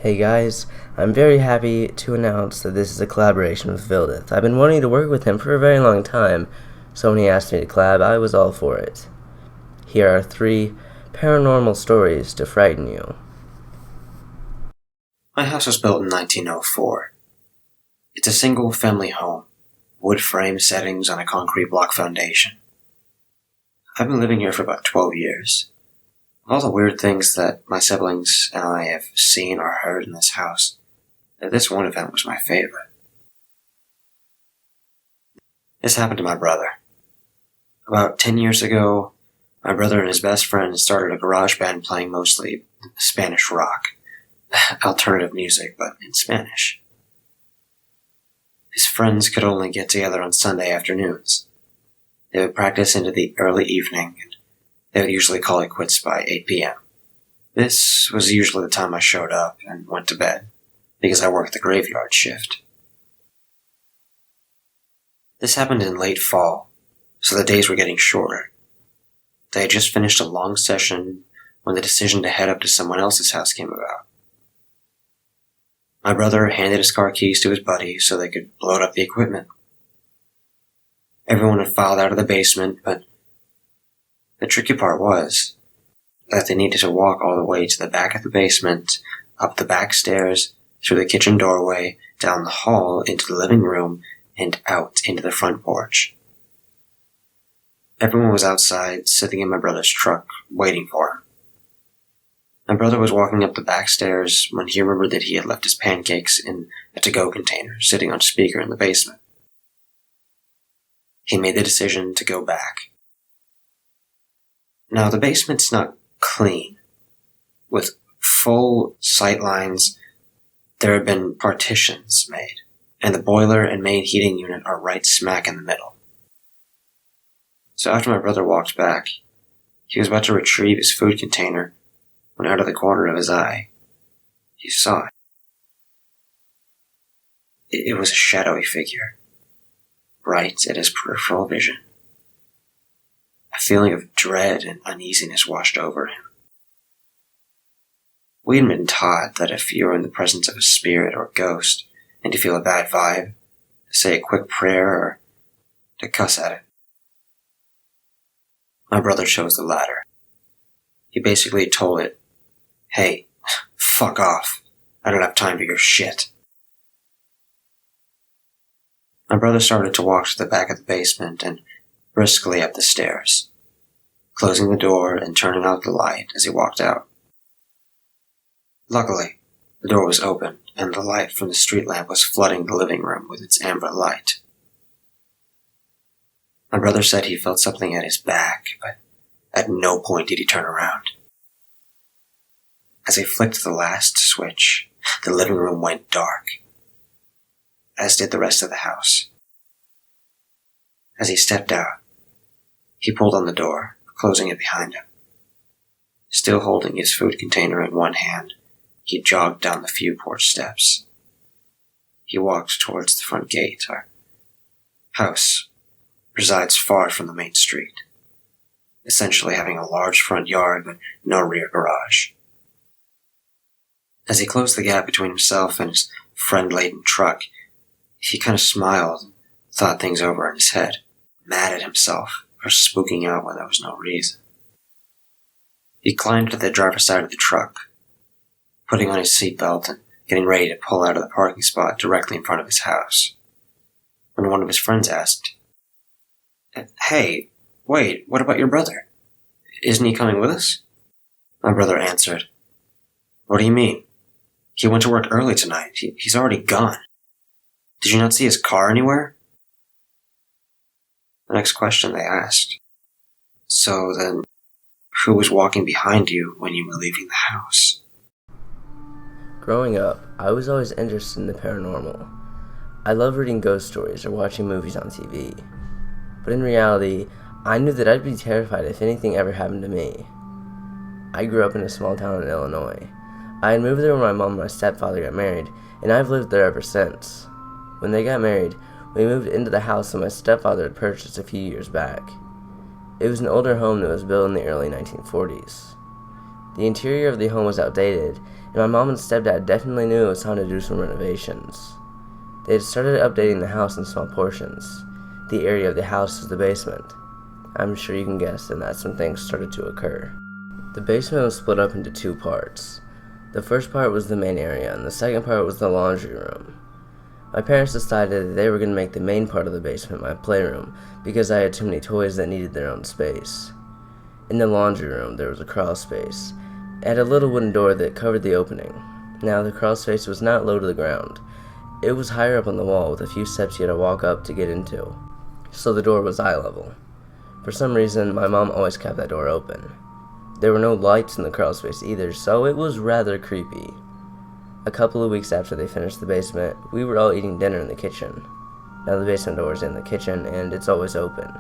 Hey guys, I'm very happy to announce that this is a collaboration with Ft.Viidith. I've been wanting to work with him for a very long time, so when he asked me to collab, I was all for it. Here are 3 paranormal stories to frighten you. My house was built in 1904. It's a single-family home, wood frame settings on a concrete block foundation. I've been living here for about 12 years. Of all the weird things that my siblings and I have seen or heard in this house, this one event was my favorite. This happened to my brother. About 10 years ago, my brother and his best friend started a garage band playing mostly Spanish rock, alternative music, but in Spanish. His friends could only get together on Sunday afternoons. They would practice into the early evening, and they would usually call it quits by 8 p.m. This was usually the time I showed up and went to bed, because I worked the graveyard shift. This happened in late fall, so the days were getting shorter. They had just finished a long session when the decision to head up to someone else's house came about. My brother handed his car keys to his buddy so they could load up the equipment. Everyone had filed out of the basement, but the tricky part was that they needed to walk all the way to the back of the basement, up the back stairs, through the kitchen doorway, down the hall, into the living room, and out into the front porch. Everyone was outside, sitting in my brother's truck, waiting for him. My brother was walking up the back stairs when he remembered that he had left his pancakes in a to-go container sitting on speaker in the basement. He made the decision to go back. Now, the basement's not clean. With full sight lines, there have been partitions made, and the boiler and main heating unit are right smack in the middle. So after my brother walked back, he was about to retrieve his food container when out of the corner of his eye, he saw it. It was a shadowy figure, bright at his peripheral vision. A feeling of dread and uneasiness washed over him. We had been taught that if you are in the presence of a spirit or ghost and you feel a bad vibe, to say a quick prayer or to cuss at it. My brother chose the latter. He basically told it, "Hey, fuck off. I don't have time for your shit." My brother started to walk to the back of the basement and briskly up the stairs, closing the door and turning out the light as he walked out. Luckily, the door was open and the light from the street lamp was flooding the living room with its amber light. My brother said he felt something at his back, but at no point did he turn around. As he flicked the last switch, the living room went dark, as did the rest of the house. As he stepped out, he pulled on the door, closing it behind him. Still holding his food container in one hand, he jogged down the few porch steps. He walked towards the front gate. Our house resides far from the main street, essentially having a large front yard but no rear garage. As he closed the gap between himself and his friend-laden truck, he kind of smiled and thought things over in his head, mad at himself for spooking out when there was no reason. He climbed to the driver's side of the truck, putting on his seatbelt and getting ready to pull out of the parking spot directly in front of his house, when one of his friends asked, "Hey, wait, what about your brother? Isn't he coming with us?" My brother answered, "What do you mean? He went to work early tonight. He's already gone. Did you not see his car anywhere?" The next question they asked, "So then, who was walking behind you when you were leaving the house?" Growing up, I was always interested in the paranormal. I love reading ghost stories or watching movies on TV. But in reality, I knew that I'd be terrified if anything ever happened to me. I grew up in a small town in Illinois. I had moved there when my mom and my stepfather got married, and I've lived there ever since. When they got married, we moved into the house that my stepfather had purchased a few years back. It was an older home that was built in the early 1940s. The interior of the home was outdated, and my mom and stepdad definitely knew it was time to do some renovations. They had started updating the house in small portions. The area of the house is the basement. I'm sure you can guess, and that's when things started to occur. The basement was split up into two parts. The first part was the main area, and the second part was the laundry room. My parents decided that they were going to make the main part of the basement my playroom because I had too many toys that needed their own space. In the laundry room, there was a crawl space. It had a little wooden door that covered the opening. Now, the crawl space was not low to the ground. It was higher up on the wall with a few steps you had to walk up to get into, so the door was eye level. For some reason, my mom always kept that door open. There were no lights in the crawl space either, so it was rather creepy. A couple of weeks after they finished the basement, we were all eating dinner in the kitchen. Now the basement door is in the kitchen, and it's always open.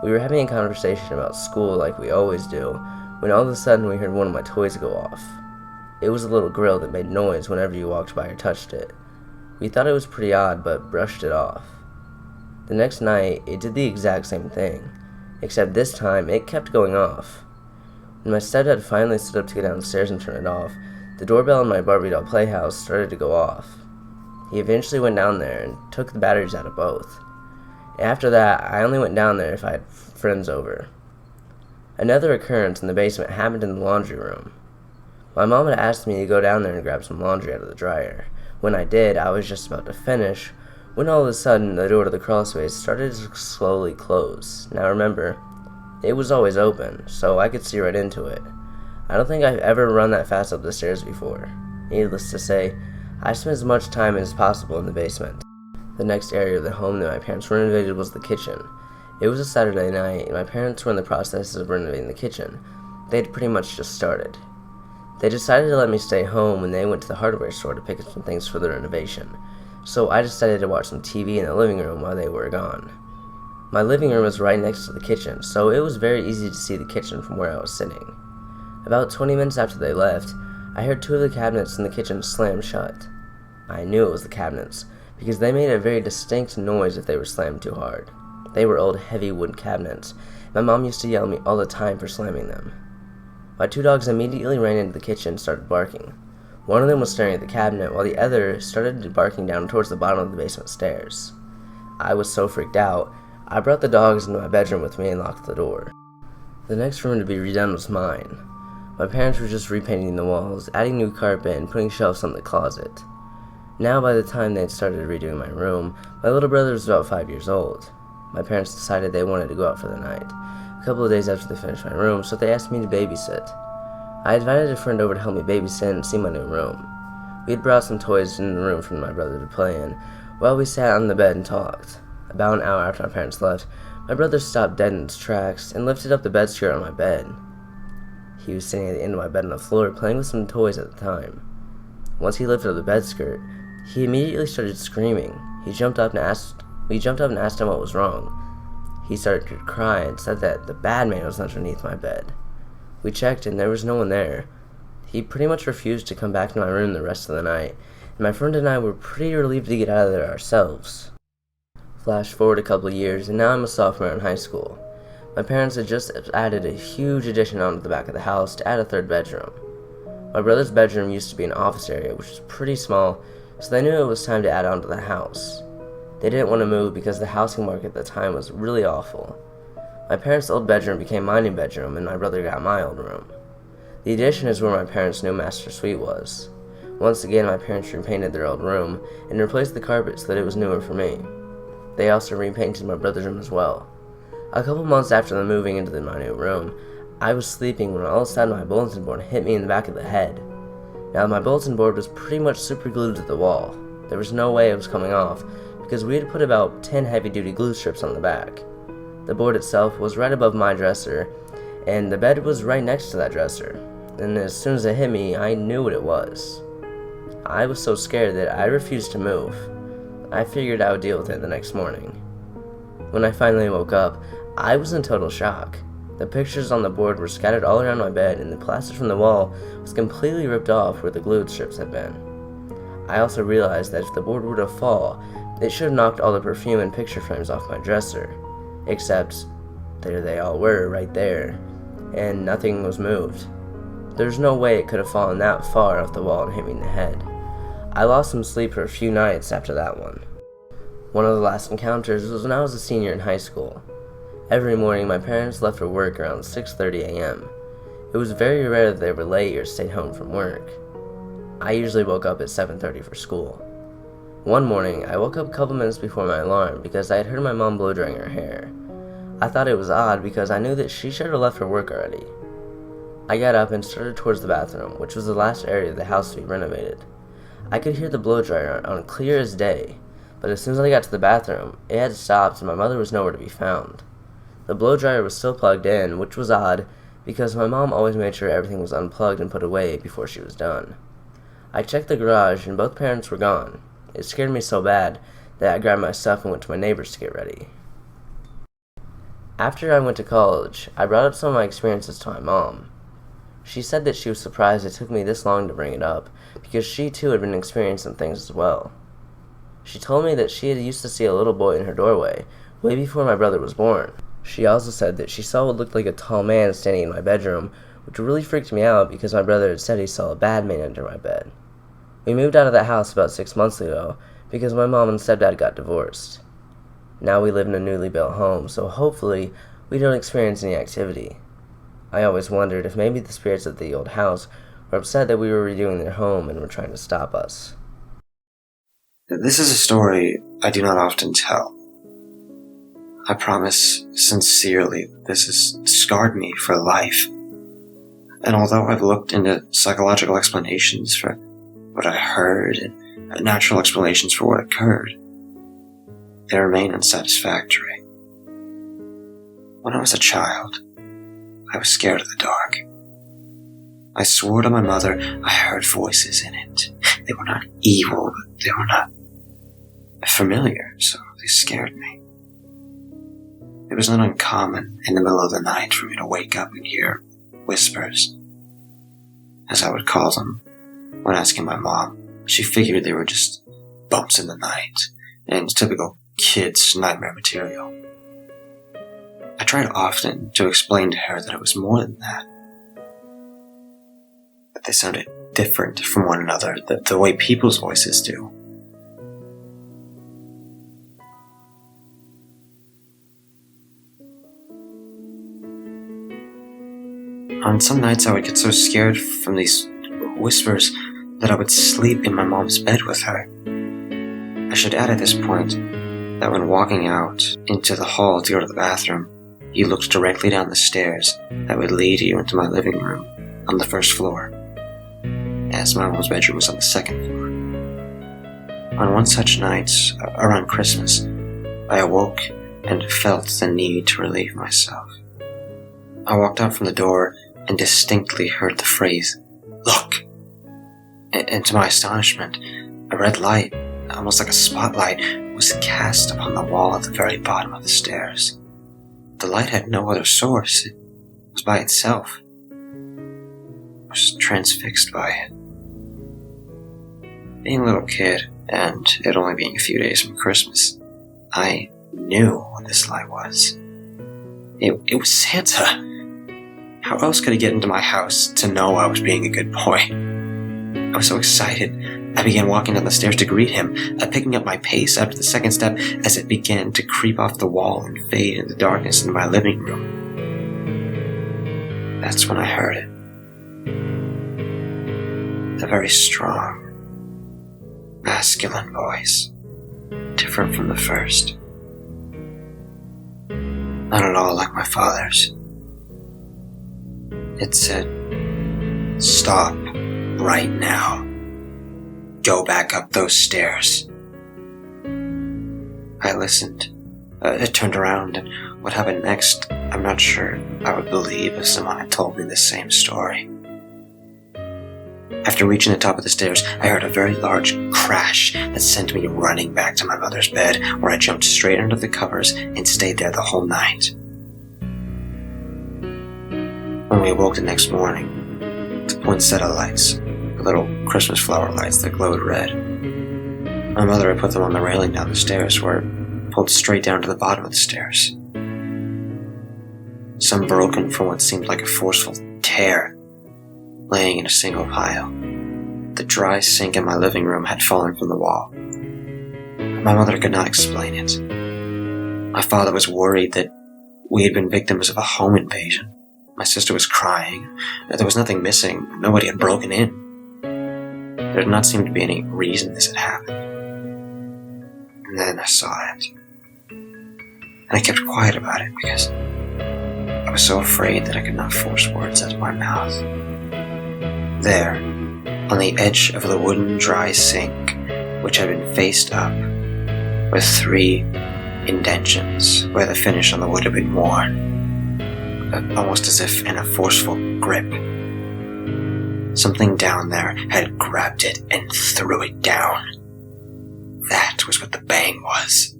We were having a conversation about school like we always do, when all of a sudden we heard one of my toys go off. It was a little grill that made noise whenever you walked by or touched it. We thought it was pretty odd, but brushed it off. The next night, it did the exact same thing, except this time it kept going off. When my stepdad finally stood up to go downstairs and turn it off, the doorbell in my Barbie doll playhouse started to go off. He eventually went down there and took the batteries out of both. After that, I only went down there if I had friends over. Another occurrence in the basement happened in the laundry room. My mom had asked me to go down there and grab some laundry out of the dryer. When I did, I was just about to finish, when all of a sudden the door to the crawl space started to slowly close. Now remember, it was always open, so I could see right into it. I don't think I've ever run that fast up the stairs before. Needless to say, I spent as much time as possible in the basement. The next area of the home that my parents renovated was the kitchen. It was a Saturday night, and my parents were in the process of renovating the kitchen. They had pretty much just started. They decided to let me stay home when they went to the hardware store to pick up some things for the renovation, so I decided to watch some TV in the living room while they were gone. My living room was right next to the kitchen, so it was very easy to see the kitchen from where I was sitting. About 20 minutes after they left, I heard two of the cabinets in the kitchen slam shut. I knew it was the cabinets, because they made a very distinct noise if they were slammed too hard. They were old, heavy wood cabinets. My mom used to yell at me all the time for slamming them. My two dogs immediately ran into the kitchen and started barking. One of them was staring at the cabinet, while the other started barking down towards the bottom of the basement stairs. I was so freaked out, I brought the dogs into my bedroom with me and locked the door. The next room to be redone was mine. My parents were just repainting the walls, adding new carpet, and putting shelves on the closet. Now, by the time they had started redoing my room, my little brother was about 5 years old. My parents decided they wanted to go out for the night, a couple of days after they finished my room, so they asked me to babysit. I invited a friend over to help me babysit and see my new room. We had brought some toys in the room for my brother to play in, while we sat on the bed and talked. About an hour after my parents left, my brother stopped dead in his tracks and lifted up the bed skirt on my bed. He was sitting at the end of my bed on the floor playing with some toys at the time. Once he lifted up the bed skirt, he immediately started screaming. We jumped up and asked him what was wrong. He started to cry and said that the bad man was underneath my bed. We checked and there was no one there. He pretty much refused to come back to my room the rest of the night, and my friend and I were pretty relieved to get out of there ourselves. Flash forward a couple of years, and now I'm a sophomore in high school. My parents had just added a huge addition onto the back of the house to add a third bedroom. My brother's bedroom used to be an office area, which was pretty small, so they knew it was time to add on to the house. They didn't want to move because the housing market at the time was really awful. My parents' old bedroom became my new bedroom, and my brother got my old room. The addition is where my parents' new master suite was. Once again, my parents repainted their old room and replaced the carpet so that it was newer for me. They also repainted my brother's room as well. A couple months after them moving into my new room, I was sleeping when all of a sudden my bulletin board hit me in the back of the head. Now, my bulletin board was pretty much super glued to the wall. There was no way it was coming off because we had put about 10 heavy-duty glue strips on the back. The board itself was right above my dresser, and the bed was right next to that dresser. And as soon as it hit me, I knew what it was. I was so scared that I refused to move. I figured I would deal with it the next morning. When I finally woke up, I was in total shock. The pictures on the board were scattered all around my bed, and the plaster from the wall was completely ripped off where the glued strips had been. I also realized that if the board were to fall, it should have knocked all the perfume and picture frames off my dresser. Except, there they all were, right there, and nothing was moved. There's no way it could have fallen that far off the wall and hit me in the head. I lost some sleep for a few nights after that one. One of the last encounters was when I was a senior in high school. Every morning, my parents left for work around 6:30 a.m. It was very rare that they were late or stayed home from work. I usually woke up at 7:30 for school. One morning, I woke up a couple minutes before my alarm because I had heard my mom blow drying her hair. I thought it was odd because I knew that she should have left for work already. I got up and started towards the bathroom, which was the last area of the house to be renovated. I could hear the blow dryer on clear as day, but as soon as I got to the bathroom, it had stopped and my mother was nowhere to be found. The blow dryer was still plugged in, which was odd because my mom always made sure everything was unplugged and put away before she was done. I checked the garage and both parents were gone. It scared me so bad that I grabbed my stuff and went to my neighbor's to get ready. After I went to college, I brought up some of my experiences to my mom. She said that she was surprised it took me this long to bring it up because she too had been experiencing things as well. She told me that she had used to see a little boy in her doorway way before my brother was born. She also said that she saw what looked like a tall man standing in my bedroom, which really freaked me out because my brother had said he saw a bad man under my bed. We moved out of that house about 6 months ago because my mom and stepdad got divorced. Now we live in a newly built home, so hopefully we don't experience any activity. I always wondered if maybe the spirits of the old house were upset that we were redoing their home and were trying to stop us. This is a story I do not often tell. I promise sincerely this has scarred me for life. And although I've looked into psychological explanations for what I heard and natural explanations for what occurred, they remain unsatisfactory. When I was a child, I was scared of the dark. I swore to my mother I heard voices in it. They were not evil, but they were not familiar, so they scared me. It was not uncommon in the middle of the night for me to wake up and hear whispers, as I would call them. When asking my mom, she figured they were just bumps in the night and typical kids' nightmare material. I tried often to explain to her that it was more than that, but they sounded different from one another, the way people's voices do. On some nights I would get so scared from these whispers that I would sleep in my mom's bed with her. I should add at this point that when walking out into the hall to go to the bathroom, you looked directly down the stairs that would lead you into my living room on the first floor, as my mom's bedroom was on the second floor. On one such night, around Christmas, I awoke and felt the need to relieve myself. I walked out from the door and distinctly heard the phrase, "Look!" And to my astonishment, a red light, almost like a spotlight, was cast upon the wall at the very bottom of the stairs. The light had no other source. It was by itself. I was transfixed by it. Being a little kid, and it only being a few days from Christmas, I knew what this light was. It was Santa. How else could he get into my house to know I was being a good boy? I was so excited, I began walking down the stairs to greet him, picking up my pace after the second step as it began to creep off the wall and fade in the darkness in my living room. That's when I heard it. A very strong, masculine voice, different from the first. Not at all like my father's. It said, "Stop right now. Go back up those stairs." I listened. It turned around, and what happened next, I'm not sure I would believe if someone had told me the same story. After reaching the top of the stairs, I heard a very large crash that sent me running back to my mother's bed, where I jumped straight under the covers and stayed there the whole night. When we awoke the next morning, the poinsettia lights, the little Christmas flower lights that glowed red, my mother had put them on the railing down the stairs, where it pulled straight down to the bottom of the stairs. Some broken from what seemed like a forceful tear. laying in a single pile. The dry sink in my living room had fallen from the wall. My mother could not explain it. My father was worried that we had been victims of a home invasion. My sister was crying. There was nothing missing. Nobody had broken in. There did not seem to be any reason this had happened. And then I saw it. And I kept quiet about it because I was so afraid that I could not force words out of my mouth. There, on the edge of the wooden dry sink, which had been faced up, were 3 indentions where the finish on the wood had been worn, almost as if in a forceful grip. Something down there had grabbed it and threw it down. That was what the bang was.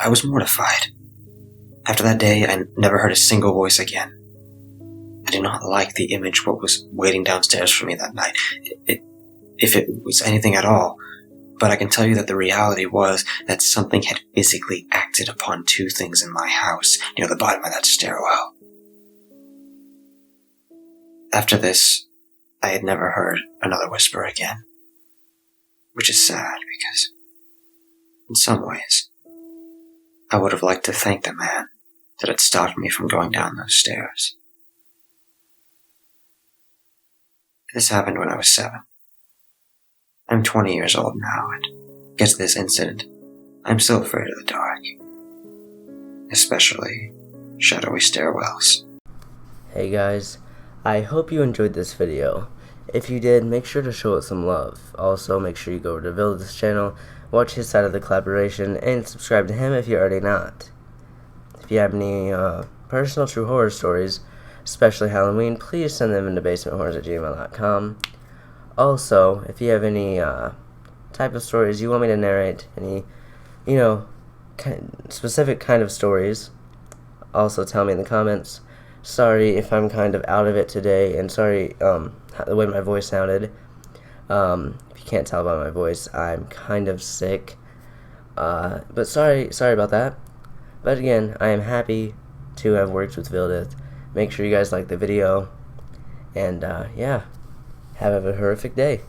I was mortified. After that day, I never heard a single voice again. I did not like the image of what was waiting downstairs for me that night, if it was anything at all. But I can tell you that the reality was that something had physically acted upon 2 things in my house near the bottom of that stairwell. After this, I had never heard another whisper again. Which is sad because, in some ways, I would have liked to thank the man that had stopped me from going down those stairs. This happened when I was 7. I'm 20 years old now, and because of this incident, I'm still afraid of the dark. Especially shadowy stairwells. Hey guys, I hope you enjoyed this video. If you did, make sure to show it some love. Also, make sure you go over to Ft.Viidith's channel, watch his side of the collaboration, and subscribe to him if you're already not. If you have any personal true horror stories, especially Halloween, please send them into basementhorrors@gmail.com. Also, if you have any type of stories you want me to narrate, any, specific kind of stories, also tell me in the comments. Sorry if I'm kind of out of it today, and sorry the way my voice sounded. If you can't tell by my voice, I'm kind of sick. But sorry about that. But again, I am happy to have worked with Ft.Viidith. Make sure you guys like the video, and yeah, have a horrific day.